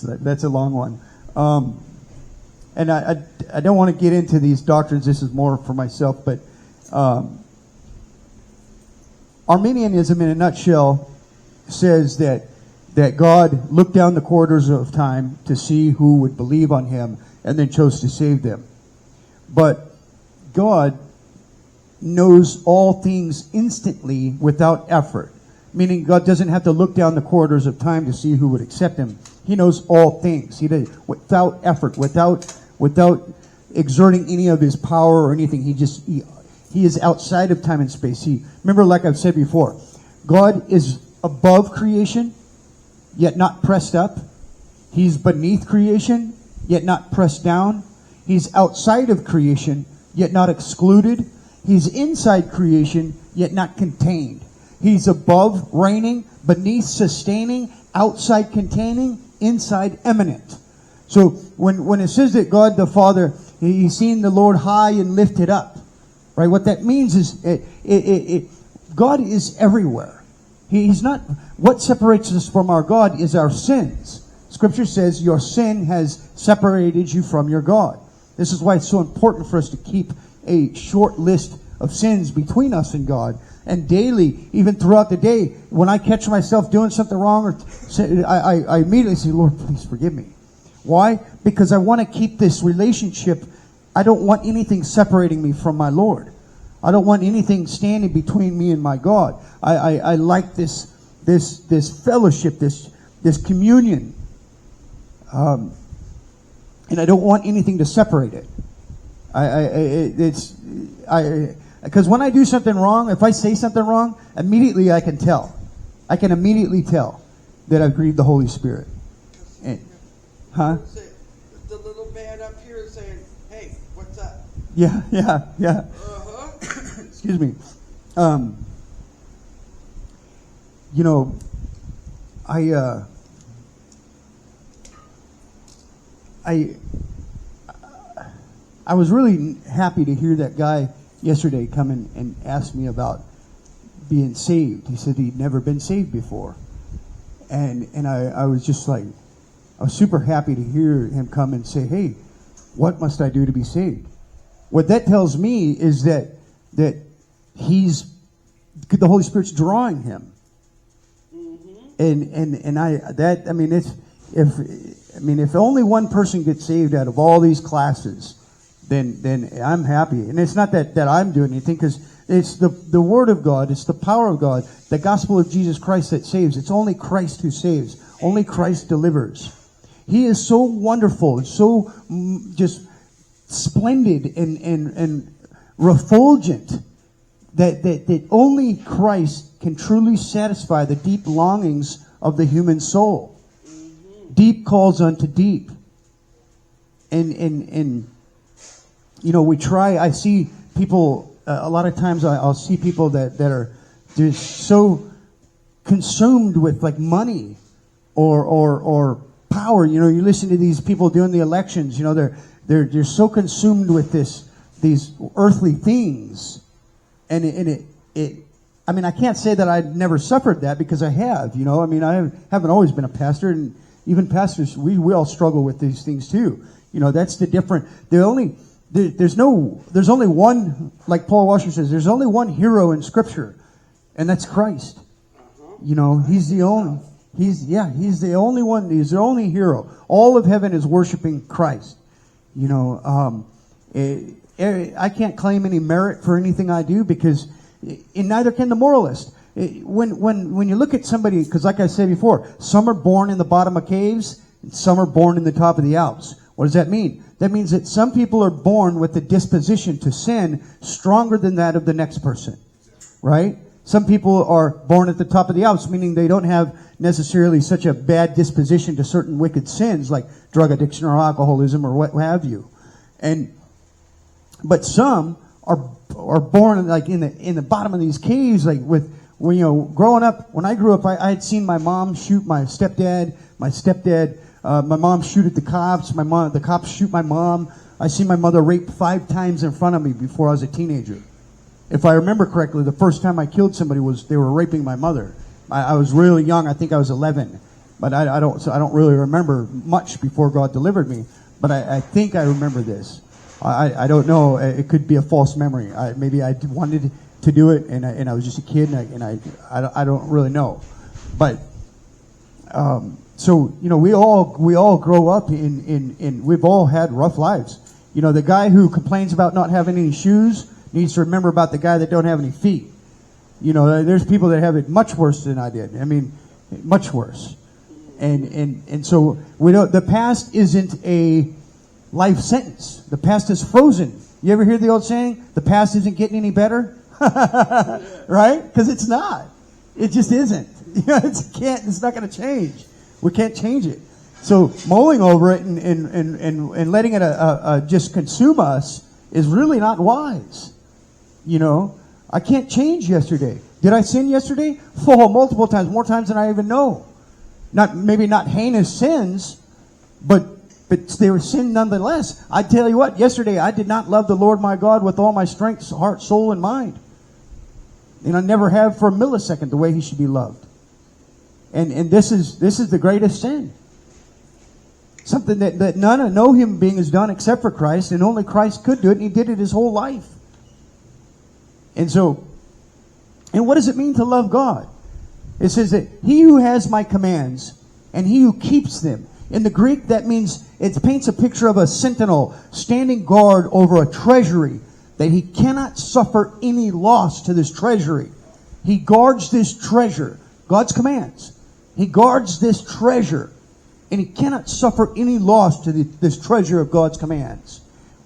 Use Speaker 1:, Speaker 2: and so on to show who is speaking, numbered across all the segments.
Speaker 1: That's a long one. And I don't want to get into these doctrines. This is more for myself, but Arminianism, in a nutshell, says that God looked down the corridors of time to see who would believe on him and then chose to save them. But God knows all things instantly without effort. Meaning God doesn't have to look down the corridors of time to see who would accept him. He knows all things. He does without effort, without exerting any of his power or anything. He is outside of time and space. Remember, like I've said before, God is above creation, yet not pressed up. He's beneath creation, yet not pressed down. He's outside of creation, yet not excluded. He's inside creation, yet not contained. He's above reigning, beneath sustaining, outside containing, inside eminent. So when it says that God the Father, he's seen the Lord high and lifted up, right? What that means is God is everywhere. He's not. What separates us from our God is our sins. Scripture says your sin has separated you from your God. This is why it's so important for us to keep a short list of sins between us and God. And daily, even throughout the day, when I catch myself doing something wrong, I immediately say, Lord, please forgive me. Why? Because I want to keep this relationship. I don't want anything separating me from my Lord. I don't want anything standing between me and my God. I like this fellowship, this communion. And I don't want anything to separate it. Because when I do something wrong, if I say something wrong, immediately I can tell. I can immediately tell that I've grieved the Holy Spirit.
Speaker 2: Huh? The little man up here is saying, hey, what's up?
Speaker 1: Yeah.
Speaker 2: Uh-huh.
Speaker 1: Excuse me. I was really happy to hear that guy yesterday come in and ask me about being saved. He said he'd never been saved before. And I was just like, I was super happy to hear him come and say, hey, what must I do to be saved? What that tells me is that the Holy Spirit's drawing him. Mm-hmm. If only one person gets saved out of all these classes, then I'm happy. And it's not that I'm doing anything, because it's the Word of God, it's the power of God, the gospel of Jesus Christ that saves. It's only Christ who saves. Only Christ delivers. He is so wonderful and so just splendid and refulgent that only Christ can truly satisfy the deep longings of the human soul. Mm-hmm. Deep calls unto deep. And we try. I see people a lot of times. I'll see people that are just so consumed with like money or power. You listen to these people doing the elections. They're so consumed with these earthly things, and I can't say that I've never suffered that, because I have. I haven't always been a pastor, and even pastors, we all struggle with these things too. That's the different. There's only one, like Paul Washer says, there's only one hero in Scripture, and that's Christ. He's the only. He's the only one. He's the only hero. All of heaven is worshiping Christ. I can't claim any merit for anything I do, because neither can the moralist. When you look at somebody, because like I said before, some are born in the bottom of caves, and some are born in the top of the Alps. What does that mean? That means that some people are born with a disposition to sin stronger than that of the next person, right? Some people are born at the top of the Alps, meaning they don't have necessarily such a bad disposition to certain wicked sins like drug addiction or alcoholism or what have you. But some are born like in the bottom of these caves, like growing up. When I grew up, I had seen my mom shoot my stepdad. My mom shoot at the cops. The cops shoot my mom. I seen my mother raped 5 times in front of me before I was a teenager. If I remember correctly, the first time I killed somebody they were raping my mother. I was really young. I think I was 11. but I don't really remember much before God delivered me. But I think I remember this. I don't know. It could be a false memory. Maybe I wanted to do it, and I was just a kid, and I don't really know. But so we all grow up in we've all had rough lives. The guy who complains about not having any shoes needs to remember about the guy that don't have any feet. There's people that have it much worse than I did. I mean, much worse. And so we know the past isn't a life sentence. The past is frozen. You ever hear the old saying, the past isn't getting any better? Right? Because it's not. It just isn't. It's not going to change. We can't change it. So mulling over it and letting it just consume us is really not wise. I can't change yesterday. Did I sin yesterday? Multiple times, more times than I even know. Maybe not heinous sins, but they were sin nonetheless. I tell you what, yesterday I did not love the Lord my God with all my strength, heart, soul, and mind. And I never have for a millisecond the way he should be loved. And this is the greatest sin. Something that no human being has done except for Christ, and only Christ could do it, and he did it his whole life. And what does it mean to love God? It says that he who has my commands and he who keeps them. In the Greek, that means it paints a picture of a sentinel standing guard over a treasury, that he cannot suffer any loss to this treasury. He guards this treasure, God's commands. He guards this treasure, and he cannot suffer any loss to this treasure of God's commands.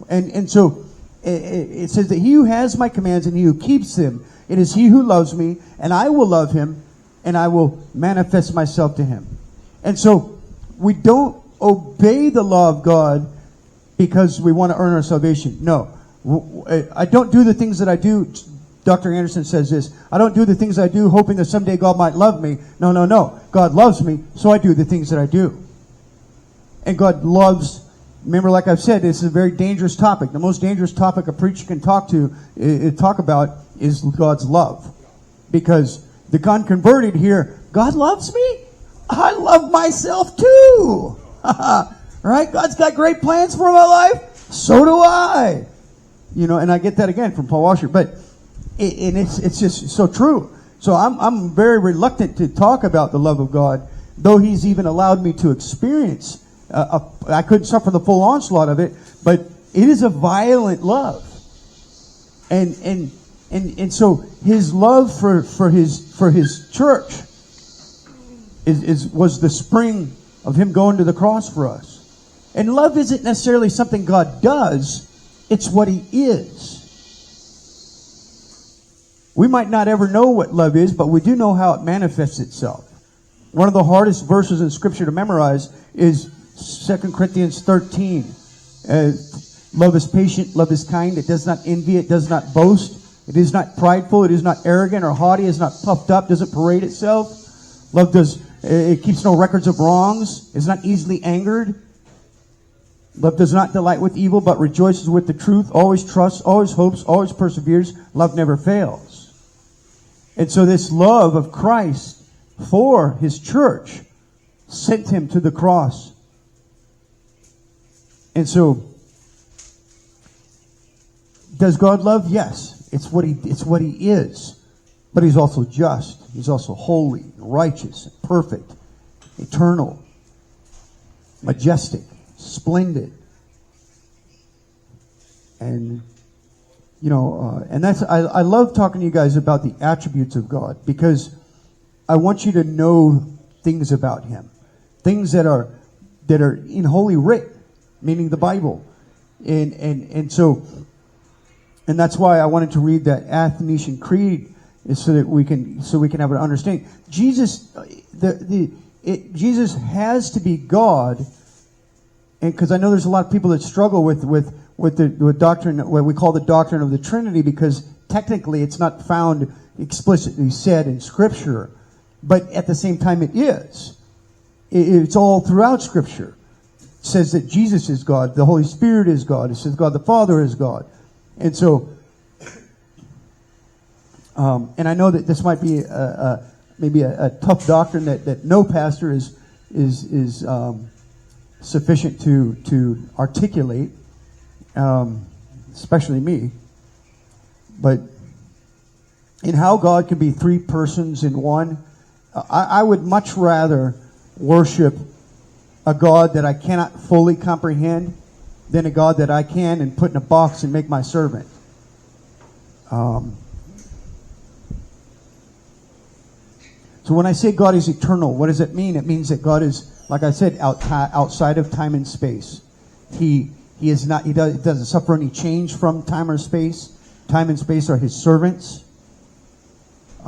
Speaker 1: And so it says that he who has my commands and he who keeps them, it is he who loves me, and I will love him, and I will manifest myself to him. And so we don't obey the law of God because we want to earn our salvation. No. I don't do the things that I do. Dr. Anderson says this. I don't do the things I do hoping that someday God might love me. No. God loves me, so I do the things that I do. And God loves. Remember, like I've said, this is a very dangerous topic. The most dangerous topic a preacher can talk about is God's love. Because the unconverted hear, God loves me? I love myself too. Right? God's got great plans for my life. So do I. And I get that again from Paul Washer. But it's just so true. So I'm very reluctant to talk about the love of God, though he's even allowed me to experience. I couldn't suffer the full onslaught of it, but it is a violent love. And so his love for his church was the spring of him going to the cross for us. And love isn't necessarily something God does, it's what he is. We might not ever know what love is, but we do know how it manifests itself. One of the hardest verses in Scripture to memorize is 2 Corinthians 13. Love is patient, love is kind, it does not envy, it does not boast, it is not prideful, it is not arrogant or haughty, it is not puffed up, doesn't parade itself. Love it keeps no records of wrongs, is not easily angered. Love does not delight with evil, but rejoices with the truth, always trusts, always hopes, always perseveres. Love never fails. And so this love of Christ for his church sent him to the cross. And so, does God love? Yes. It's what he is. But he's also just. He's also holy, righteous, perfect, eternal, majestic, splendid. And and I love talking to you guys about the attributes of God, because I want you to know things about him, things that are in Holy Writ, meaning the Bible, and that's why I wanted to read that Athanasian Creed, so that we can have an understanding. Jesus has to be God, and because I know there's a lot of people that struggle with the doctrine, what we call the doctrine of the Trinity, because technically it's not found explicitly said in Scripture, but at the same time it is. It's all throughout Scripture. It says that Jesus is God, the Holy Spirit is God, it says God the Father is God. And so, and I know that this might be maybe a tough doctrine that no pastor is is sufficient to articulate, especially me. But in how God can be three persons in one, I would much rather worship a God that I cannot fully comprehend than a God that I can and put in a box and make my servant. So when I say God is eternal, what does it mean? It means that God is, like I said, outside of time and space. He is not. He doesn't suffer any change from time or space. Time and space are His servants.